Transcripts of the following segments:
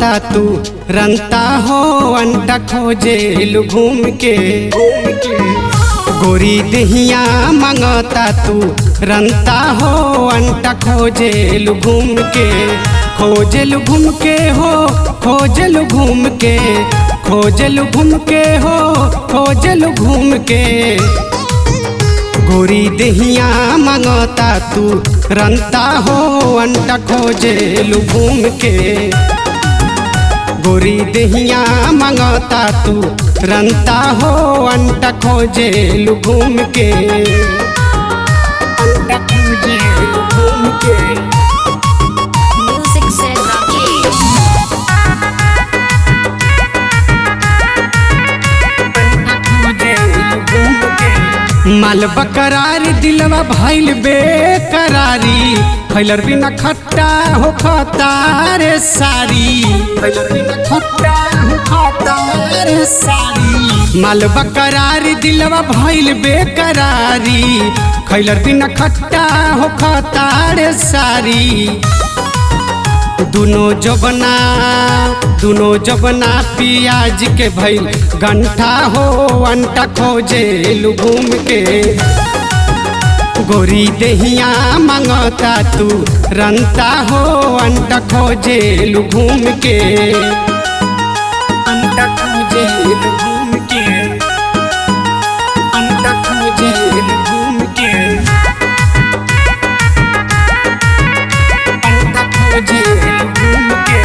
मांगता तू रंता हो अंटा खोजेलु घूम के गोरी दहिया मांगता तू रंता हो अंटा खोजेलु घूम के खोजेलु घूम के हो खोजेलु घूम के खोजेलु घूम के हो खोजेलु घूम के गोरी दहिया मांगता तू रंता हो अंटा खोजेलु घूम के गोरी दहिया मांगता तू रंता हो अंटा खोजेलु घूम के अंटा खोजेलु घूम के। Music said Rakesh. माल बकरार दिलवा भइल बेकरारी खैलर बिना खट्टा हो खतारे सारी खैलर बिना खट्टा हो खतारे सारी माल बकरार दिलवा भइल बेकरारी खैलर बिना खट्टा हो खतारे सारी दुनो जबना पियाज के भइल गंठा हो अंटा खोजेलु घूम के गोरी दहिया मांगता तू रंता हो अंटा खोजेलु घूम के अंटा खोजेलु घूम के अंटा खोजेलु घूम के अंटा खोजेलु घूम के।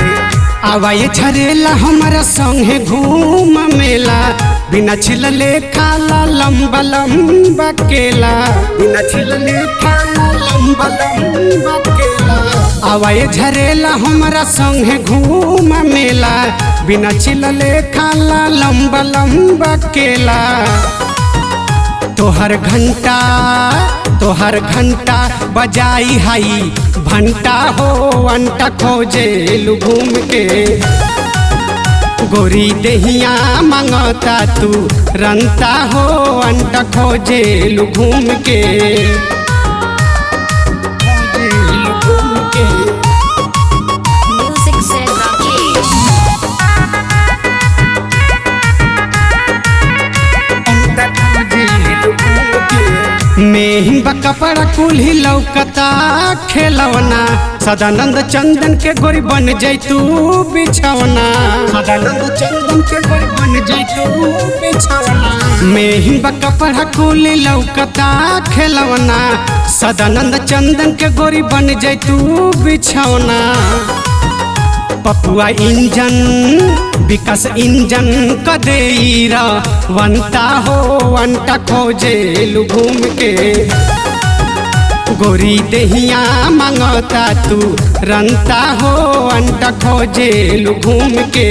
आवाए झरेला हमारा संगे घूम मेला बिना छिलले खाला लंबा लंबा केला बिना छिलले खाला लंबा लंबा केला आवाए झरेला हमारा संगे घूम मेला बिना छिलले खाला लंबा लंबा केला तोहर घंटा बजाई हाई भंटा हो अंटा खोजेलु घूम के गोरी दहिया मांगता तू रंता हो अंटा खोजेलु घूम के खोजेलु घूम के। Music said Rakesh. मेहिं कपड़ा कुल्ही लौकता खेलवना सदानंद चंदन के गोरी बन जैतू बिछवना सदानंद चंदन के गोरी बन जैतू बिछवना मेहिं कपड़ा कुल्ही लौकता खेलवना सदानंद चंदन के गोरी बन जैतू बिछवना पपुआ इंजन विकास इंजन कदेरा वंता हो अंटा खोजेलु घूम के गोरी दहिया मांगता तू रंता हो अंटा खोजेलु घूम के।